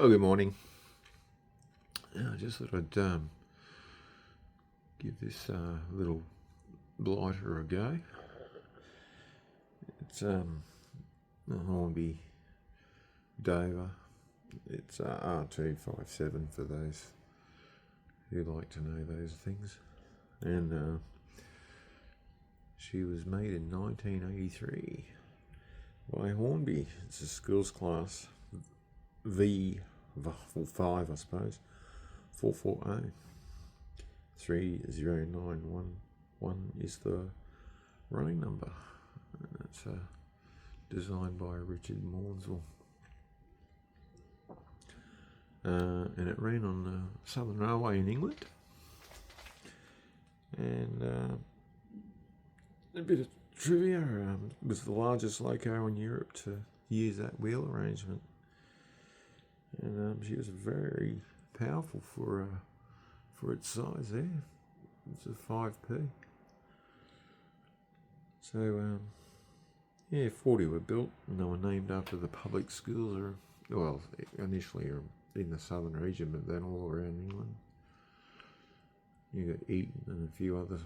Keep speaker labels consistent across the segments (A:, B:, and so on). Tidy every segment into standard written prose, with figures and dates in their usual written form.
A: Oh, good morning. I just thought I'd give this little blighter a go. It's a Hornby Dover. It's R257 for those who like to know those things. And she was made in 1983 by Hornby. It's a schools class V5, I suppose. 440 30911 is the running number. And it's designed by Richard Mornsville. And it ran on the Southern Railway in England. And a bit of trivia, it was the largest loco in Europe to use that wheel arrangement. And she was very powerful for its size there. It's a 5P. So, 40 were built, and they were named after the public schools, initially in the southern region, but then all around England. You got Eton and a few other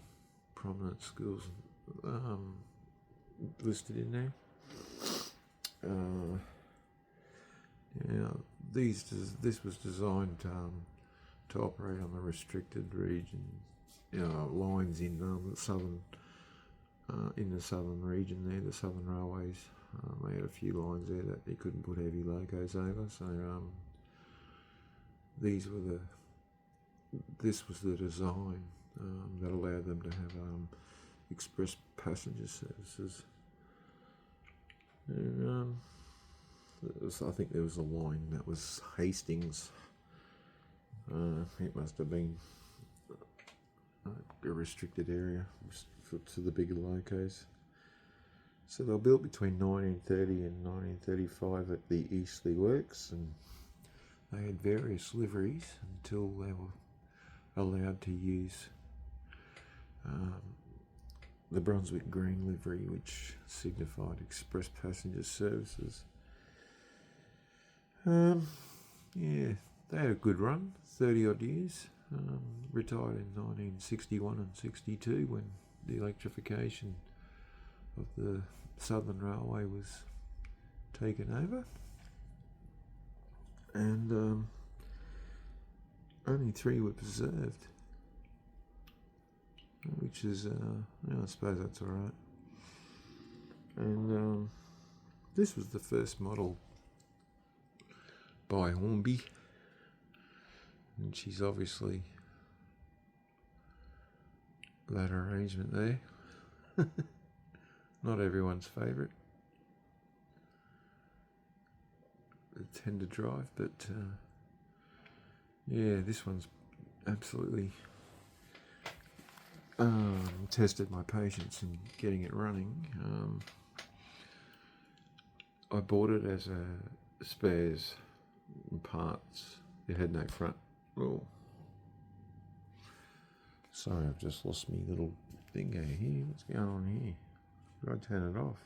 A: prominent schools listed in there. This was designed to operate on the restricted region lines in the southern region there, the Southern Railways. They had a few lines there that they couldn't put heavy locos over, so this was the design that allowed them to have express passenger services. And I think there was a line that was Hastings. It must have been a restricted area to the bigger locos. So they were built between 1930 and 1935 at the Eastleigh Works, and they had various liveries until they were allowed to use the Brunswick Green livery, which signified express passenger services. They had a good run, 30 odd years. Retired in 1961 and 62 when the electrification of the Southern Railway was taken over. And only 3 were preserved, which is, I suppose that's alright. And this was the first model by Hornby, and she's obviously that arrangement there. Not everyone's favourite, the tender drive, but this one's absolutely tested my patience in getting it running. I bought it as a spares and parts. It had no front. Oh, sorry, I've just lost my little thingo here. What's going on here? Did I turn it off?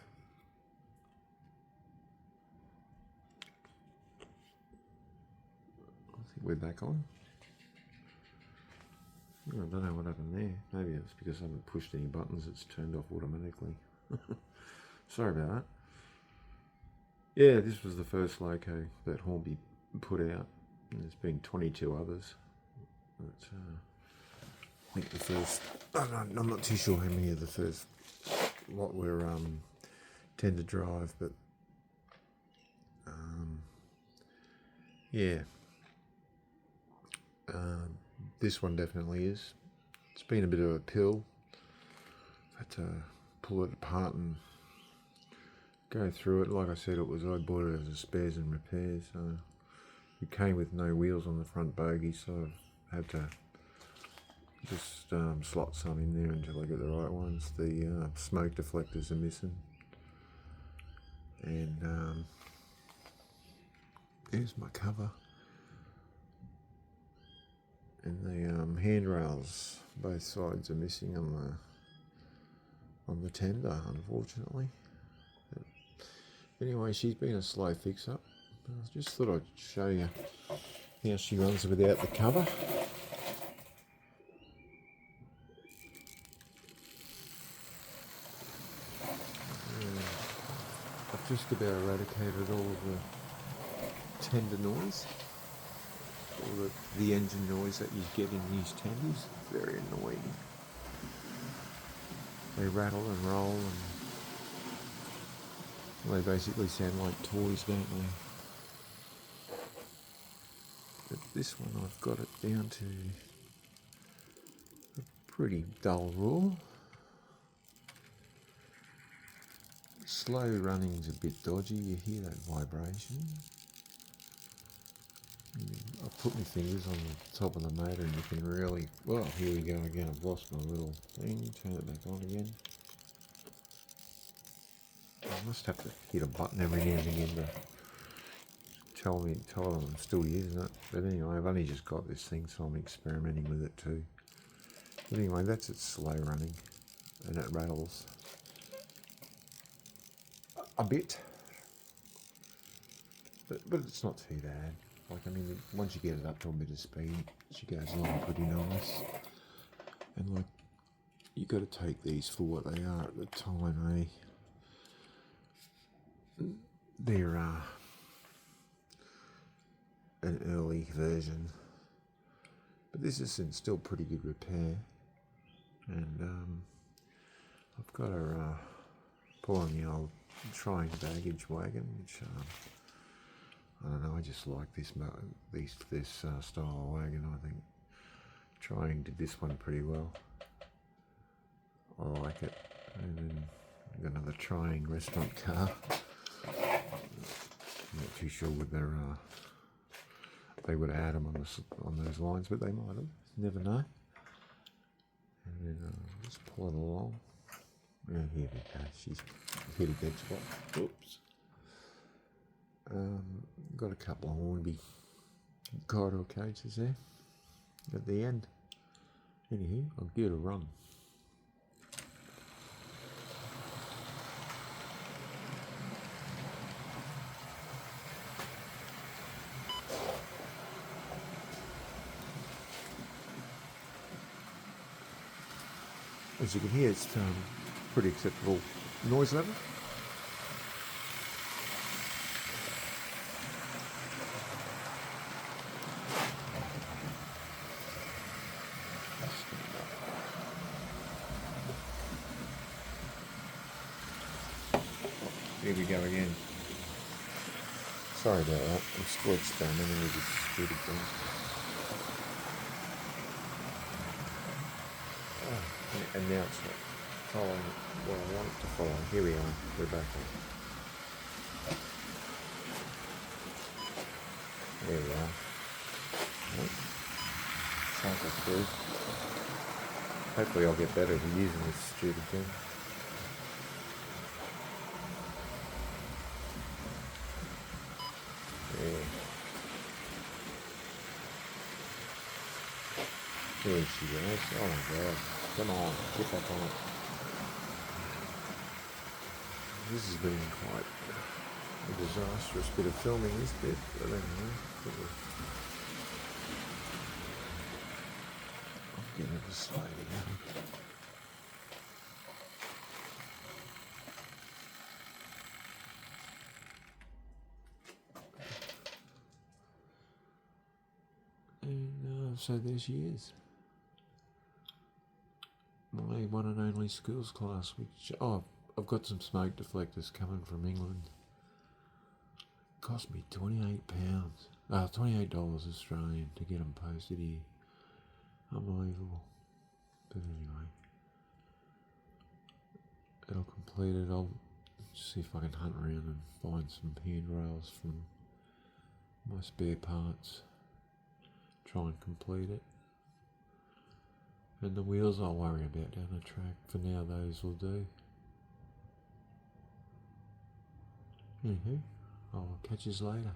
A: I think we're back on. I don't know what happened there. Maybe it's because I haven't pushed any buttons. It's turned off automatically. Sorry about that. Yeah, this was the first loco that Hornby put out. There's been 22 others. But, I think the first, I'm not too sure how many of the first lot were tender drive, but this one definitely is. It's been a bit of a pill. I've had to pull it apart and go through it. Like I said, I bought it as a spares and repairs, so it came with no wheels on the front bogie, so I had to just slot some in there until I get the right ones. The smoke deflectors are missing, and here's my cover, and the handrails, both sides are missing on the tender, unfortunately. But anyway, she's been a slow fix up. I just thought I'd show you how she runs without the cover. I've just about eradicated all of the tender noise, all the engine noise that you get in these tenders. Very annoying. They rattle and roll, and they basically sound like toys, don't they? But this one, I've got it down to a pretty dull roar. Slow running's a bit dodgy. You hear that vibration. I put my fingers on the top of the motor and you can really... Well, here we go again. I've lost my little thing. Turn it back on again. I must have to hit a button every now and again to tell them I'm still using it. But anyway, I've only just got this thing, so I'm experimenting with it too. But anyway, that's its slow running, and it rattles a bit. But it's not too bad. Like, I mean, once you get it up to a bit of speed, she goes along pretty nice. And like, you got to take these for what they are at the time, eh? They're an early version, but this is in still pretty good repair. And I've got her pulling the old trying baggage wagon, which I don't know. I just like this style of wagon. I think Trying did this one pretty well. I like it. And then I've got another Trying restaurant car. I'm not too sure whether they would have had them on those lines, but they might have. Never know. And then just pull it along. Yeah, here we go. She's hit a dead spot. Oops. Got a couple of Hornby corridor cages there at the end. Anywho, I'll give it a run. As you can hear, it's pretty acceptable noise level. Here we go again. Sorry about that. I'm still experimenting with this stupid thing. And now it's not following what I want it to follow. Here we are. We're back on. There we are. Cycle through. Hopefully I'll get better at using this stupid thing. There she goes. Oh my god. Come on, get back on it. This has been quite a disastrous bit of filming, this bit, but anyway. I'm getting it slowly going. And so there she is. My one and only schools class, which, I've got some smoke deflectors coming from England. Cost me £28, $28 Australian to get them posted here. Unbelievable. But anyway, it'll complete it. I'll see if I can hunt around and find some handrails from my spare parts. Try and complete it. And the wheels I'll worry about down the track. For now, those will do. Anywho, I'll catch you later.